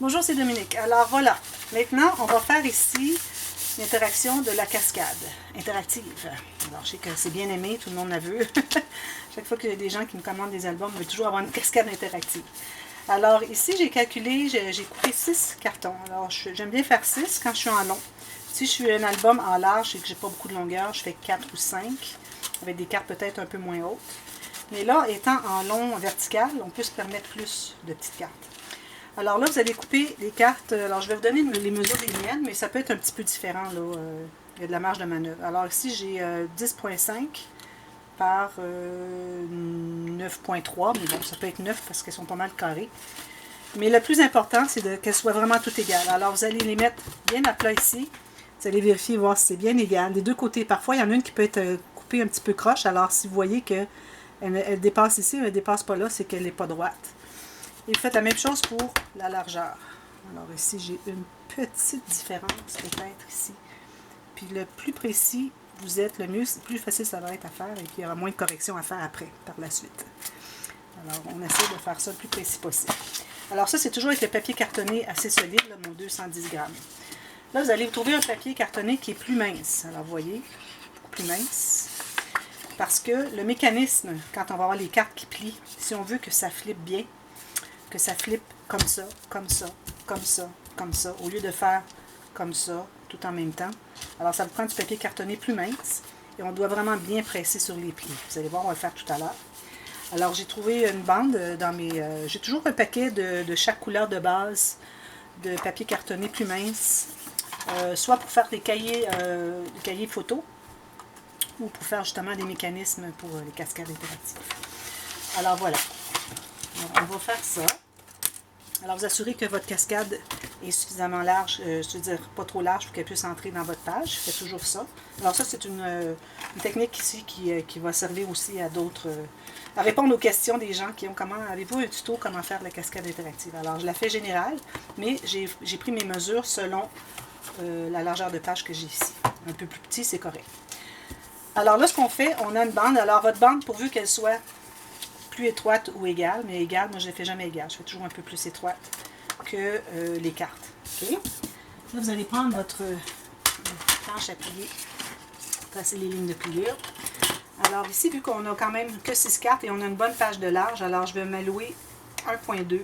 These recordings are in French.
Bonjour, c'est Dominique. Alors voilà, maintenant on va faire ici l'interaction de la cascade interactive. Alors je sais que c'est bien aimé, tout le monde la veut. Chaque fois qu'il y a des gens qui me commandent des albums, on veut toujours avoir une cascade interactive. Alors ici j'ai calculé, j'ai coupé 6 cartons. Alors j'aime bien faire 6 quand je suis en long. Si je suis un album en large et que j'ai pas beaucoup de longueur, je fais 4 ou 5, avec des cartes peut-être un peu moins hautes. Mais là, étant en long vertical, on peut se permettre plus de petites cartes. Alors là, vous allez couper les cartes. Alors, je vais vous donner les mesures des miennes, mais ça peut être un petit peu différent. Là. Il y a de la marge de manœuvre. Alors ici, j'ai 10,5 par 9,3. Mais bon, ça peut être 9 parce qu'elles sont pas mal carrées. Mais le plus important, c'est qu'elles soient vraiment toutes égales. Alors, vous allez les mettre bien à plat ici. Vous allez vérifier, voir si c'est bien égal. Des deux côtés, parfois, il y en a une qui peut être coupée un petit peu croche. Alors, si vous voyez qu'elle dépasse ici, elle ne dépasse pas là, c'est qu'elle n'est pas droite. Et faites la même chose pour la largeur. Alors ici, j'ai une petite différence peut-être ici. Puis le plus précis vous êtes, le mieux, plus facile ça va être à faire et puis il y aura moins de corrections à faire après, par la suite. Alors on essaie de faire ça le plus précis possible. Alors ça, c'est toujours avec le papier cartonné assez solide, là, mon 210 grammes. Là, vous allez trouver un papier cartonné qui est plus mince. Alors vous voyez, beaucoup plus mince. Parce que le mécanisme, quand on va avoir les cartes qui plient, si on veut que ça flippe bien, que ça flippe comme ça, comme ça, comme ça, comme ça, au lieu de faire comme ça, tout en même temps. Alors, ça vous prend du papier cartonné plus mince, et on doit vraiment bien presser sur les plis. Vous allez voir, on va le faire tout à l'heure. Alors, j'ai trouvé une bande dans mes... j'ai toujours un paquet de chaque couleur de base de papier cartonné plus mince, soit pour faire des cahiers photos, ou pour faire justement des mécanismes pour les cascades interactives. Alors, voilà. Alors, on va faire ça. Alors, vous assurez que votre cascade est suffisamment large, je veux dire pas trop large pour qu'elle puisse entrer dans votre page. Faites toujours ça. Alors ça, c'est une technique ici qui va servir aussi à d'autres, à répondre aux questions des gens qui ont avez-vous un tuto comment faire la cascade interactive? Alors, je la fais générale, mais j'ai pris mes mesures selon la largeur de page que j'ai ici. Un peu plus petit, c'est correct. Alors là, ce qu'on fait, on a une bande. Alors, votre bande, pourvu qu'elle soit plus étroite ou égale, mais égale, moi je ne les fais jamais égale, je fais toujours un peu plus étroite que les cartes. Okay? Là, vous allez prendre votre planche à plier, tracer les lignes de pliure. Alors ici, vu qu'on a quand même que 6 cartes et on a une bonne page de large, alors je vais m'allouer 1,2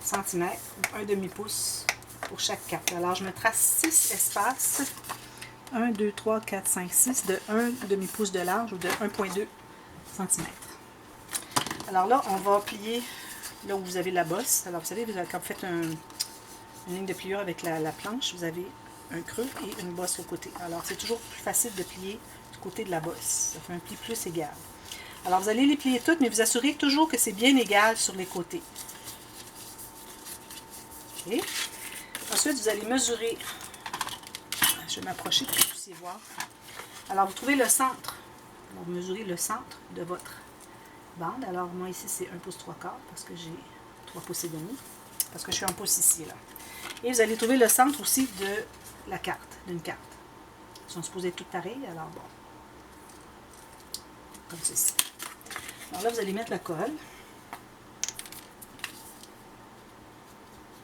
cm ou 1 demi-pouce pour chaque carte. Alors je me trace 6 espaces, 1, 2, 3, 4, 5, 6, de 1 demi-pouce de large ou de 1,2 cm. Alors là, on va plier là où vous avez la bosse. Alors vous savez, quand vous faites une ligne de pliure avec la planche, vous avez un creux et une bosse au côté. Alors c'est toujours plus facile de plier du côté de la bosse. Ça fait un pli plus égal. Alors vous allez les plier toutes, mais vous assurez toujours que c'est bien égal sur les côtés. Okay. Ensuite, vous allez mesurer. Je vais m'approcher pour que vous puissiez voir. Alors vous trouvez le centre. Vous mesurez le centre de votre bande. Alors moi ici c'est 1 pouce 3 quarts parce que j'ai 3 pouces et demi, parce que je suis en pouce ici là. Et vous allez trouver le centre aussi de la carte, d'une carte. Ils sont supposés être toutes pareilles, alors bon. Comme ceci. Alors là vous allez mettre la colle.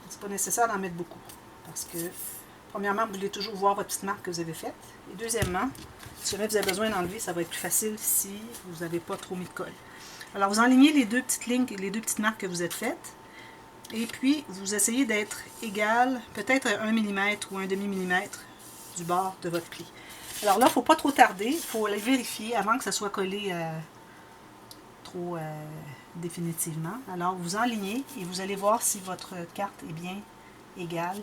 C'est pas nécessaire d'en mettre beaucoup, parce que premièrement vous voulez toujours voir votre petite marque que vous avez faite. Et deuxièmement, si jamais vous avez besoin d'enlever, ça va être plus facile si vous n'avez pas trop mis de colle. Alors, vous enlignez les deux petites lignes, les deux petites marques que vous êtes faites. Et puis, vous essayez d'être égal, peut-être 1 mm ou 1 demi-millimètre du bord de votre pli. Alors là, il ne faut pas trop tarder. Il faut aller vérifier avant que ça soit collé trop définitivement. Alors, vous enlignez et vous allez voir si votre carte est bien égale.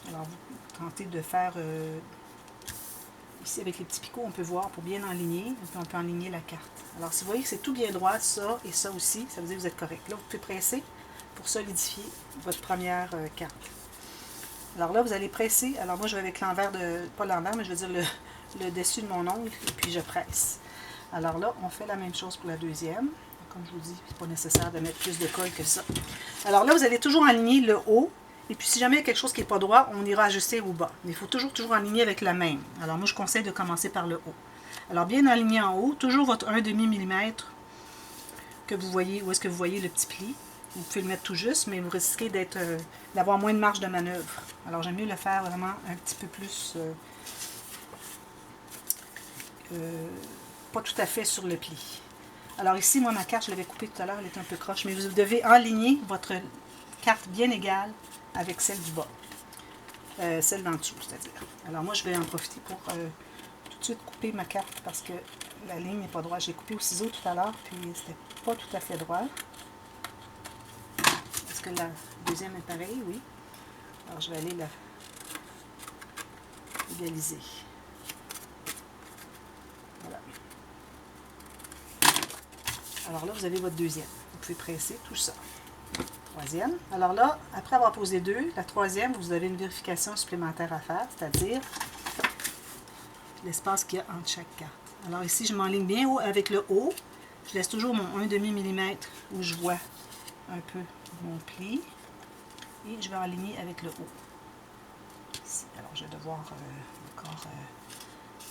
Alors, vous tentez de faire... ici, avec les petits picots, on peut voir pour bien enligner. Et puis on peut enligner la carte. Alors, si vous voyez que c'est tout bien droit, ça et ça aussi, ça veut dire que vous êtes correct. Là, vous pouvez presser pour solidifier votre première carte. Alors là, vous allez presser. Alors moi, je vais avec l'envers de... Pas l'envers, mais je veux dire le dessus de mon ongle. Et puis, je presse. Alors là, on fait la même chose pour la deuxième. Comme je vous dis, c'est pas nécessaire de mettre plus de colle que ça. Alors là, vous allez toujours enligner le haut. Et puis, si jamais il y a quelque chose qui n'est pas droit, on ira ajuster au bas. Mais il faut toujours aligner avec la même. Alors, moi, je conseille de commencer par le haut. Alors, bien aligné en haut, toujours votre 1 demi-millimètre que vous voyez, où est-ce que vous voyez le petit pli. Vous pouvez le mettre tout juste, mais vous risquez d'avoir moins de marge de manœuvre. Alors j'aime mieux le faire vraiment un petit peu plus, pas tout à fait sur le pli. Alors ici, moi, ma carte, je l'avais coupée tout à l'heure, elle est un peu croche, mais vous devez aligner votre carte bien égale avec celle du bas. Celle d'en dessous, c'est-à-dire. Alors moi, je vais en profiter pour tout de suite couper ma carte parce que la ligne n'est pas droite. J'ai coupé au ciseau tout à l'heure, puis c'était pas tout à fait droit. Est-ce que la deuxième est pareille? Oui. Alors je vais aller la égaliser. Voilà. Alors là, vous avez votre deuxième. Vous pouvez presser tout ça. Troisième. Alors là, après avoir posé deux, la troisième, vous avez une vérification supplémentaire à faire, c'est-à-dire l'espace qu'il y a entre chaque carte. Alors ici, je m'enligne bien haut avec le haut. Je laisse toujours mon 1,5 mm où je vois un peu mon pli. Et je vais aligner avec le haut. Ici. Alors je vais devoir encore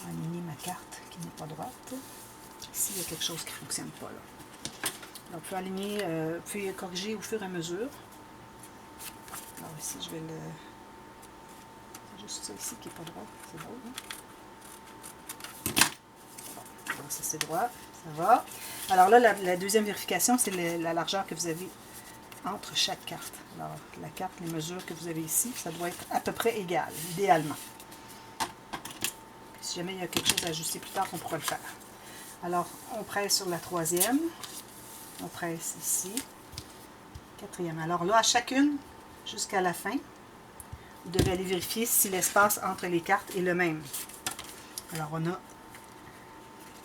aligner ma carte qui n'est pas droite. Ici, il y a quelque chose qui ne fonctionne pas là. Donc, vous pouvez aligner, vous pouvez corriger au fur et à mesure. Alors ici, je vais le... C'est juste ça ici qui n'est pas droit. C'est drôle, hein? Bon. Alors, ça c'est droit. Ça va. Alors là, la deuxième vérification, c'est la largeur que vous avez entre chaque carte. Alors, la carte, les mesures que vous avez ici, ça doit être à peu près égal, idéalement. Puis, si jamais il y a quelque chose à ajuster plus tard, on pourra le faire. Alors, on presse sur la troisième. On presse ici. Quatrième. Alors là, à chacune, jusqu'à la fin, vous devez aller vérifier si l'espace entre les cartes est le même. Alors, on a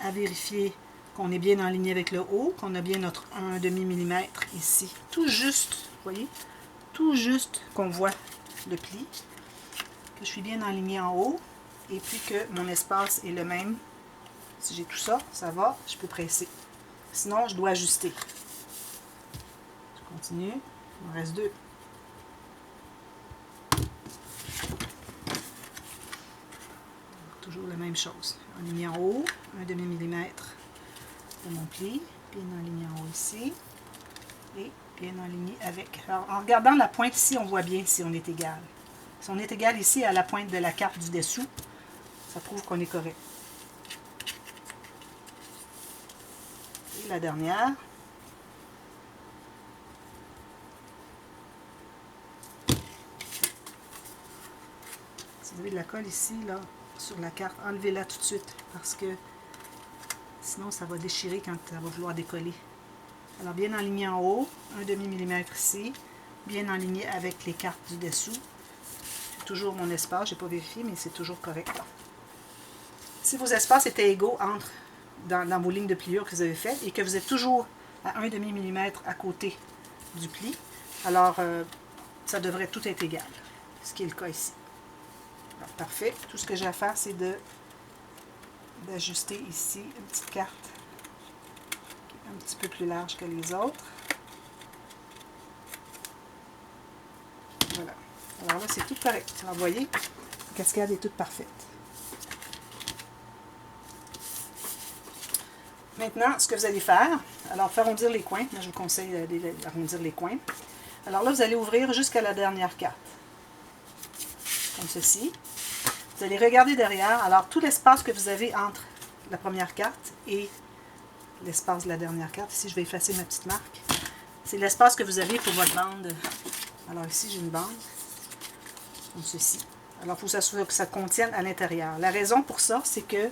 à vérifier qu'on est bien en ligne avec le haut, qu'on a bien notre 1,5 mm ici. Tout juste, vous voyez, tout juste qu'on voit le pli, que je suis bien aligné en haut, et puis que mon espace est le même. Si j'ai tout ça, ça va, je peux presser. Sinon, je dois ajuster. Je continue. Il me reste deux. Toujours la même chose. Aligné en haut, 1,5 mm de mon pli. Bien aligné en haut ici. Et bien aligné avec. Alors, en regardant la pointe ici, on voit bien si on est égal. Si on est égal ici à la pointe de la carte du dessous, ça prouve qu'on est correct. Et la dernière. Si vous avez de la colle ici, là, sur la carte, enlevez-la tout de suite parce que sinon ça va déchirer quand ça va vouloir décoller. Alors bien aligné en haut, 1,5 mm ici, bien aligné avec les cartes du dessous. C'est toujours mon espace, je n'ai pas vérifié, mais c'est toujours correct. Là. Si vos espaces étaient égaux entre dans vos lignes de pliure que vous avez faites et que vous êtes toujours à 1,5 mm à côté du pli, alors ça devrait tout être égal, ce qui est le cas ici. Alors, parfait. Tout ce que j'ai à faire, c'est d'ajuster ici une petite carte qui est un petit peu plus large que les autres. Voilà. Alors là, c'est tout correct. Alors, vous voyez, la cascade est toute parfaite. Maintenant, ce que vous allez faire, alors faire arrondir les coins. Moi, je vous conseille d'arrondir les coins. Alors là, vous allez ouvrir jusqu'à la dernière carte. Comme ceci. Vous allez regarder derrière. Alors, tout l'espace que vous avez entre la première carte et l'espace de la dernière carte. Ici, je vais effacer ma petite marque. C'est l'espace que vous avez pour votre bande. Alors ici, j'ai une bande. Comme ceci. Alors, il faut s'assurer que ça contienne à l'intérieur. La raison pour ça, c'est que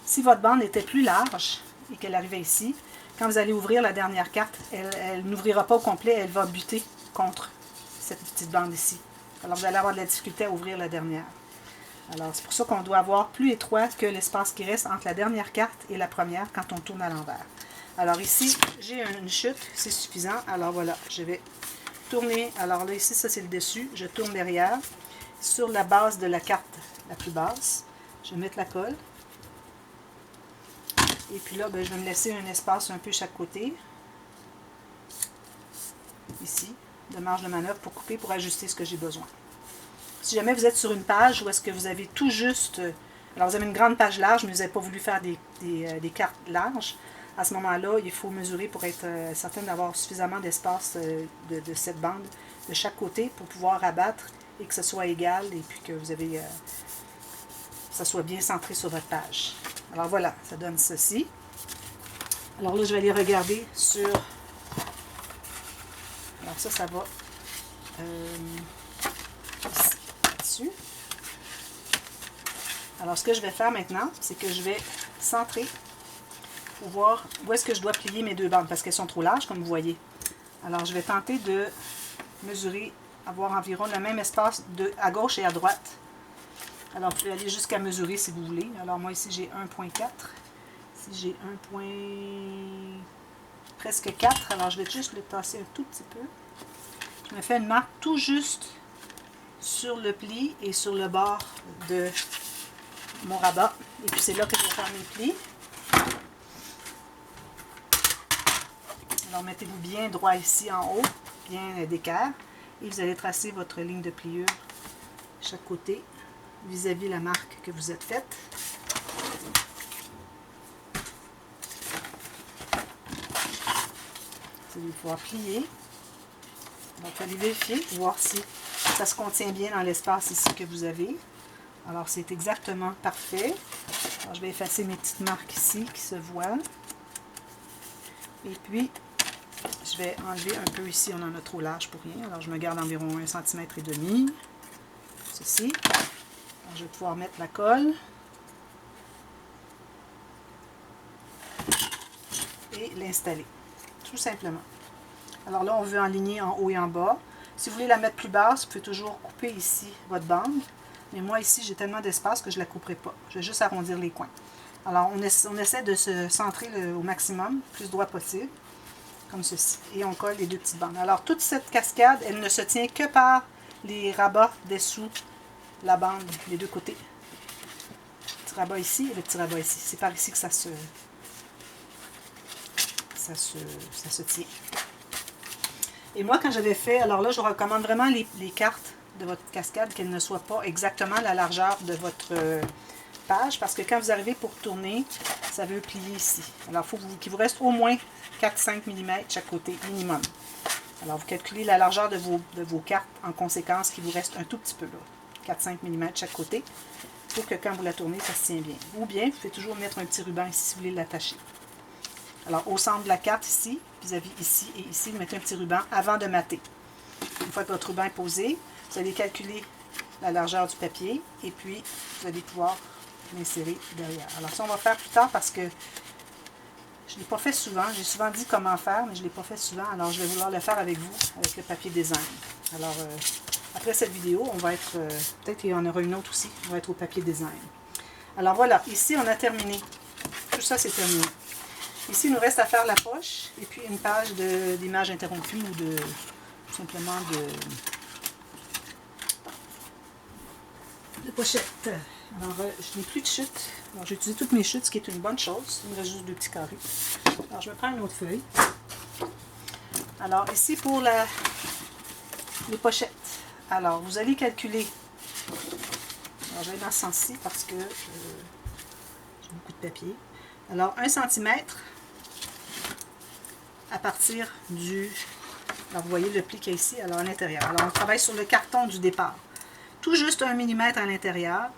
si votre bande était plus large et qu'elle arrivait ici, quand vous allez ouvrir la dernière carte, elle n'ouvrira pas au complet, elle va buter contre cette petite bande ici. Alors, vous allez avoir de la difficulté à ouvrir la dernière. Alors, c'est pour ça qu'on doit avoir plus étroit que l'espace qui reste entre la dernière carte et la première quand on tourne à l'envers. Alors ici, j'ai une chute, c'est suffisant. Alors voilà, je vais tourner. Alors là, ici, ça c'est le dessus. Je tourne derrière sur la base de la carte la plus basse. Je vais mettre la colle. Et puis là, ben, je vais me laisser un espace un peu chaque côté. Ici, de marge de manœuvre pour couper, pour ajuster ce que j'ai besoin. Si jamais vous êtes sur une page où est-ce que vous avez tout juste... Alors, vous avez une grande page large, mais vous n'avez pas voulu faire des cartes larges. À ce moment-là, il faut mesurer pour être certain d'avoir suffisamment d'espace de cette bande de chaque côté pour pouvoir abattre et que ce soit égal et puis que vous avez ça soit bien centré sur votre page. Alors voilà, ça donne ceci. Alors là, je vais aller regarder sur... Alors ça va ici, là-dessus. Alors ce que je vais faire maintenant, c'est que je vais centrer pour voir où est-ce que je dois plier mes deux bandes, parce qu'elles sont trop larges, comme vous voyez. Alors je vais tenter de mesurer, avoir environ le même espace à gauche et à droite. Alors, vous pouvez aller jusqu'à mesurer si vous voulez. Alors, moi, ici, j'ai 1,4. Ici, j'ai 1, presque 4. Alors, je vais juste le tasser un tout petit peu. Je me fais une marque tout juste sur le pli et sur le bord de mon rabat. Et puis, c'est là que je vais faire mes plis. Alors, mettez-vous bien droit ici en haut, bien d'équerre. Et vous allez tracer votre ligne de pliure de chaque côté, vis-à-vis la marque que vous êtes faite. Vous allez pouvoir plier. Donc, allez vérifier, voir si ça se contient bien dans l'espace ici que vous avez. Alors, c'est exactement parfait. Alors, je vais effacer mes petites marques ici qui se voient. Et puis, je vais enlever un peu ici, on en a trop large pour rien. Alors, je me garde environ 1,5 cm. Ceci. Alors, je vais pouvoir mettre la colle. Et l'installer. Tout simplement. Alors là, on veut enligner en haut et en bas. Si vous voulez la mettre plus basse, vous pouvez toujours couper ici votre bande. Mais moi, ici, j'ai tellement d'espace que je ne la couperai pas. Je vais juste arrondir les coins. Alors, on essaie de se centrer au maximum, le plus droit possible, comme ceci. Et on colle les deux petites bandes. Alors, toute cette cascade, elle ne se tient que par les rabats dessous la bande, les deux côtés. Le petit rabat ici et le petit rabat ici. C'est par ici que ça se tient. Et moi, quand j'avais fait, alors là, je recommande vraiment les cartes de votre cascade, qu'elles ne soient pas exactement la largeur de votre page, parce que quand vous arrivez pour tourner, ça veut plier ici. Alors, il faut qu'il vous reste au moins 4-5 mm chaque côté, minimum. Alors, vous calculez la largeur de vos cartes en conséquence, qui vous reste un tout petit peu là, 4-5 mm chaque côté, pour que quand vous la tournez, ça se tient bien. Ou bien, vous pouvez toujours mettre un petit ruban ici si vous voulez l'attacher. Alors, au centre de la carte ici, vis-à-vis ici et ici, vous mettez un petit ruban avant de mater. Une fois que votre ruban est posé, vous allez calculer la largeur du papier et puis vous allez pouvoir l'insérer derrière. Alors, ça, on va faire plus tard parce que je ne l'ai pas fait souvent. J'ai souvent dit comment faire, mais je ne l'ai pas fait souvent. Alors, je vais vouloir le faire avec vous, avec le papier design. Alors, après cette vidéo, on va être, peut-être qu'il y en aura une autre aussi, on va être au papier design. Alors, voilà, ici, on a terminé. Tout ça, c'est terminé. Ici, il nous reste à faire la poche et puis une page d'image interrompue ou de simplement de pochette. Alors, je n'ai plus de chute. Alors, j'ai utilisé toutes mes chutes, ce qui est une bonne chose. Il me reste juste deux petits carrés. Alors, je me prends une autre feuille. Alors, ici, pour les pochettes. Alors, vous allez calculer. Alors, je vais dans ce sens-ci parce que j'ai beaucoup de papier. Alors, 1 cm à partir du... Alors, vous voyez le pli qu'il y a ici, alors à l'intérieur. Alors, on travaille sur le carton du départ. Tout juste 1 mm à l'intérieur.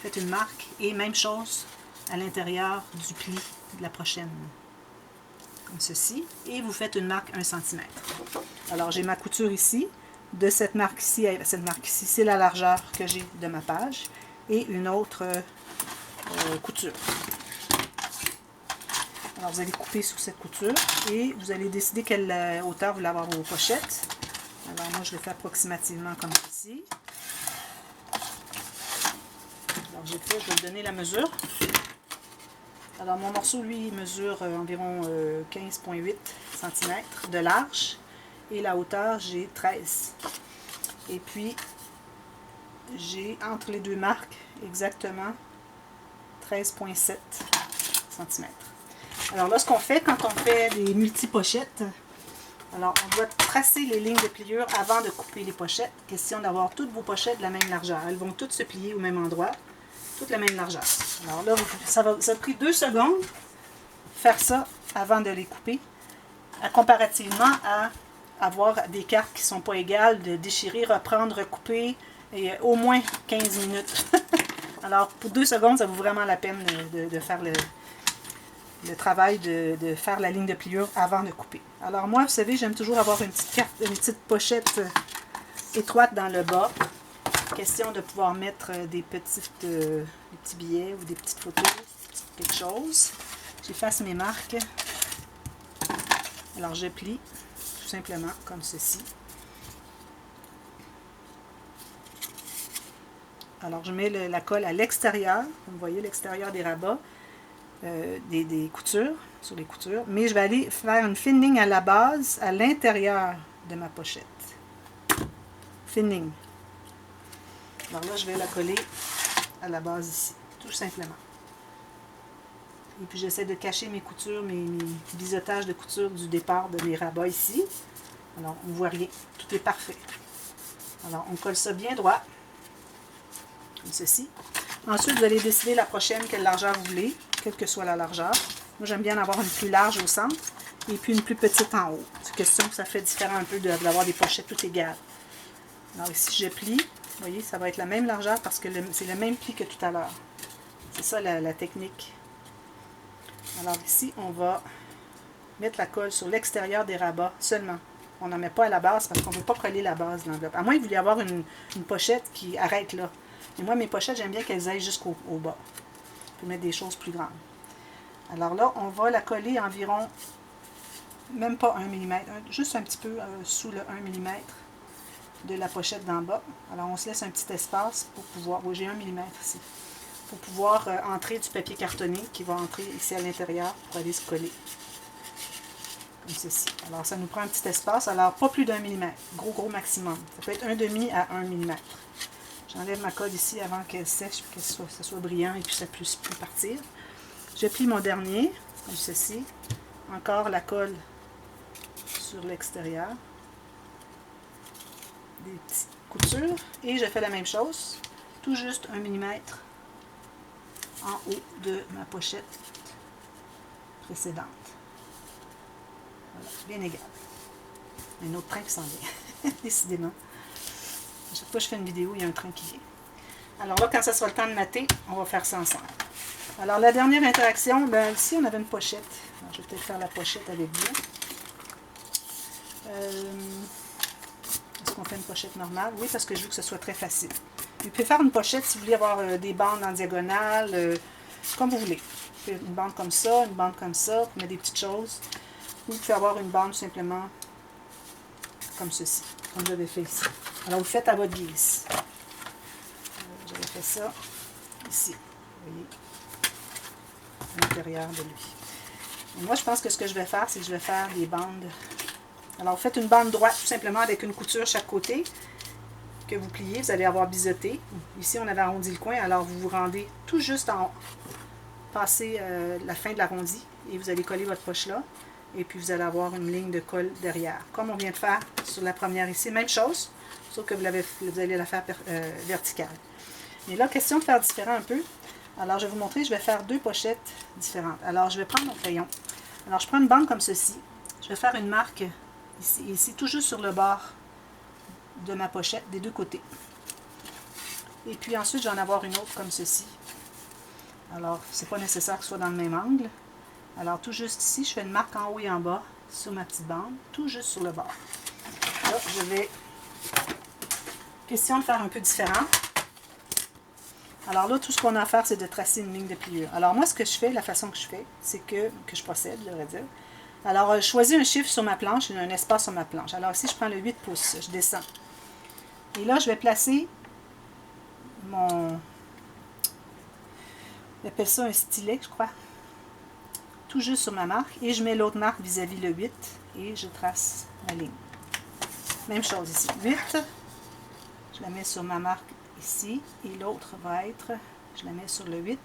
Faites une marque. Et même chose à l'intérieur du pli de la prochaine. Comme ceci. Et vous faites une marque 1 cm. Alors, j'ai ma couture ici. De cette marque ici à cette marque ici, c'est la largeur que j'ai de ma page. Et une autre couture. Alors, vous allez couper sous cette couture et vous allez décider quelle hauteur vous voulez avoir vos pochettes. Alors, moi, je le fais approximativement comme ceci. Alors, j'ai fait, je vais vous donner la mesure. Alors, mon morceau, lui, il mesure environ 15,8 cm de large et la hauteur, j'ai 13. Et puis, j'ai entre les deux marques exactement 13,7 cm. Alors là, ce qu'on fait quand on fait des multi-pochettes, alors on doit tracer les lignes de pliure avant de couper les pochettes. Question d'avoir toutes vos pochettes de la même largeur. Elles vont toutes se plier au même endroit, toutes la même largeur. Alors là, ça a pris 2 secondes. faire ça avant de les couper, comparativement à avoir des cartes qui ne sont pas égales, de déchirer, reprendre, recouper, et au moins 15 minutes. Alors, pour 2 secondes, ça vaut vraiment la peine de faire le travail de faire la ligne de pliure avant de couper. Alors moi, vous savez, j'aime toujours avoir une petite pochette étroite dans le bas. Question de pouvoir mettre des petits billets ou des petites photos, quelque chose. J'efface mes marques. Alors je plie tout simplement comme ceci. Alors je mets la colle à l'extérieur, vous voyez l'extérieur des rabats, des coutures, sur les coutures, mais je vais aller faire une fine ligne à la base, à l'intérieur de ma pochette. Fine ligne. Alors là, je vais la coller à la base ici, tout simplement. Et puis j'essaie de cacher mes coutures, mes biseautages de couture du départ de mes rabats ici. Alors, on ne voit rien, tout est parfait. Alors, on colle ça bien droit, comme ceci. Ensuite, vous allez décider la prochaine, quelle largeur vous voulez, quelle que soit la largeur. Moi, j'aime bien avoir une plus large au centre et puis une plus petite en haut. C'est question que ça fait différent un peu d'avoir des pochettes toutes égales. Alors ici, je plie. Vous voyez, ça va être la même largeur parce que c'est le même pli que tout à l'heure. C'est ça la technique. Alors ici, on va mettre la colle sur l'extérieur des rabats seulement. On n'en met pas à la base parce qu'on ne veut pas coller la base de l'enveloppe. À moins que vous vouliez avoir une pochette qui arrête là. Et moi, mes pochettes, j'aime bien qu'elles aillent jusqu'au bas. On peut mettre des choses plus grandes. Alors là, on va la coller environ, même pas 1 mm, juste un petit peu sous le 1 mm de la pochette d'en bas. Alors on se laisse un petit espace pour pouvoir, oui j'ai 1 mm ici, pour pouvoir entrer du papier cartonné qui va entrer ici à l'intérieur pour aller se coller. Comme ceci. Alors ça nous prend un petit espace, alors pas plus d'1 mm, gros maximum. Ça peut être 1,5 à 1 mm. J'enlève ma colle ici avant qu'elle sèche, que ça soit brillant et puis ça puisse plus partir. Je plie mon dernier, comme ceci. Encore la colle sur l'extérieur. Des petites coutures. Et je fais la même chose, tout juste 1 mm en haut de ma pochette précédente. Voilà, bien égal. Un autre train qui s'en vient, décidément. À chaque fois que je fais une vidéo, il y a un train qui vient. Alors là, quand ça sera le temps de mater, on va faire ça ensemble. Alors, la dernière interaction, ben, ici, on avait une pochette. Alors, je vais peut-être faire la pochette avec vous. Est-ce qu'on fait une pochette normale? Oui, parce que je veux que ce soit très facile. Vous pouvez faire une pochette si vous voulez avoir des bandes en diagonale, comme vous voulez. Une bande comme ça, une bande comme ça, pour mettre des petites choses. Ou vous pouvez avoir une bande simplement comme ceci, comme j'avais fait ici. Alors, vous faites à votre guise. J'avais fait ça ici, vous voyez, à l'intérieur de lui. Et moi, je pense que ce que je vais faire, c'est que je vais faire des bandes. Alors, vous faites une bande droite, tout simplement, avec une couture chaque côté, que vous pliez, vous allez avoir biseauté. Ici, on avait arrondi le coin, alors vous vous rendez tout juste en haut. Passez la fin de l'arrondi, et vous allez coller votre poche là, et puis vous allez avoir une ligne de colle derrière. Comme on vient de faire sur la première ici, même chose, sauf que vous allez la faire verticale. Mais là, question de faire différent un peu. Alors, je vais vous montrer, je vais faire 2 pochettes différentes. Alors, je vais prendre mon crayon. Alors, je prends une bande comme ceci. Je vais faire une marque ici, tout juste sur le bord de ma pochette, des 2 côtés. Et puis ensuite, je vais en avoir une autre comme ceci. Alors, c'est pas nécessaire que ce soit dans le même angle. Alors, tout juste ici, je fais une marque en haut et en bas sur ma petite bande, tout juste sur le bord. Là, je vais... Question de faire un peu différent. Alors là, tout ce qu'on a à faire, c'est de tracer une ligne de pliure. Alors moi, ce que je fais, la façon que je fais, c'est que je procède, je devrais dire. Alors, je choisis un chiffre sur ma planche, un espace sur ma planche. Alors ici, je prends le 8 pouces, je descends. Et là, je vais placer mon... On appelle ça un stylet, je crois. Tout juste sur ma marque. Et je mets l'autre marque vis-à-vis le 8 et je trace ma ligne. Même chose ici. 8, je la mets sur ma marque ici. Et l'autre va être, je la mets sur le 8.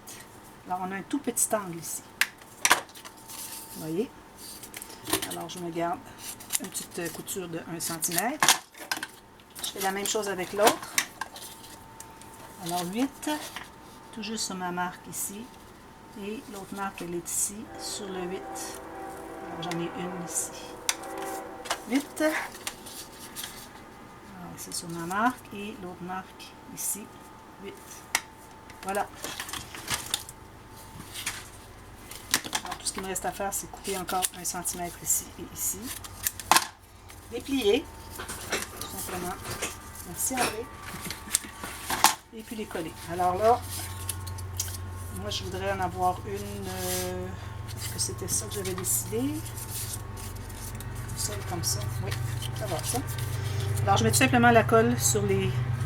Alors, on a un tout petit angle ici. Vous voyez? Alors, je me garde une petite couture de 1 cm. Je fais la même chose avec l'autre. Alors, 8, tout juste sur ma marque ici. Et l'autre marque, elle est ici, sur le 8. Alors, j'en ai une ici. 8. Alors, ici sur ma marque. Et l'autre marque, ici, 8. Voilà. Alors, tout ce qu'il me reste à faire, c'est couper encore 1 cm ici et ici. Déplier, tout simplement. Merci André. Et puis les coller. Alors là, moi je voudrais en avoir une. Est-ce que c'était ça que j'avais décidé? Comme ça. Oui, ça va ça. Alors je mets tout simplement la colle sur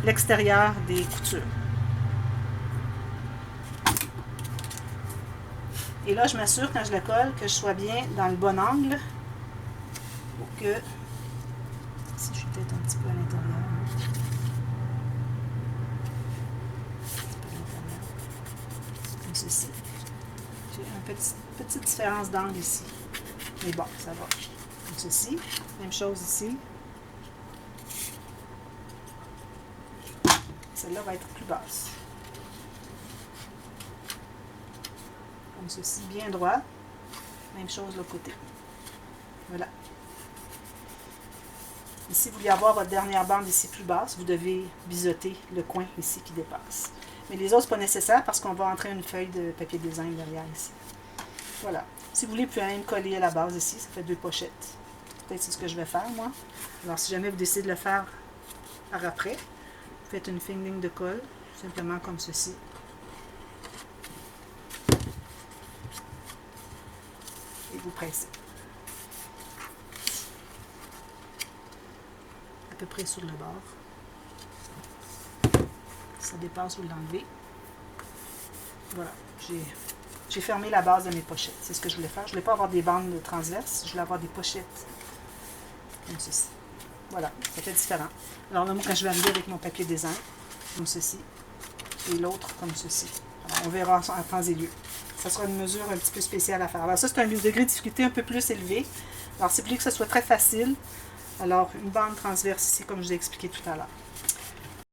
l'extérieur des coutures. Et là, je m'assure quand je la colle que je sois bien dans le bon angle pour que, si je suis peut-être un petit peu à l'intérieur, comme ceci. J'ai une petite différence d'angle ici, mais bon, ça va. Comme ceci. Même chose ici. Celle-là va être plus basse. Comme ceci, bien droit. Même chose de l'autre côté. Voilà. Et si vous voulez avoir votre dernière bande ici plus basse, vous devez biseauter le coin ici qui dépasse. Mais les autres, ce n'est pas nécessaire parce qu'on va entrer une feuille de papier de design derrière ici. Voilà. Si vous voulez, vous pouvez même coller à la base ici. Ça fait 2 pochettes. Peut-être c'est ce que je vais faire, moi. Alors, si jamais vous décidez de le faire par après, vous faites une fine ligne de colle, simplement comme ceci. Et vous pressez. À peu près sur le bord. Ça dépasse, vous l'enlevez. Voilà. J'ai fermé la base de mes pochettes. C'est ce que je voulais faire. Je ne voulais pas avoir des bandes transverses. Je voulais avoir des pochettes comme ceci. Voilà, ça fait différent. Alors là, moi, quand je vais arriver avec mon papier design, comme ceci, et l'autre comme ceci. Alors, on verra en temps et lieu. Ça sera une mesure un petit peu spéciale à faire. Alors ça, c'est un degré de difficulté un peu plus élevé. Alors, si vous voulez que ce soit très facile, alors une bande transverse ici, comme je vous ai expliqué tout à l'heure.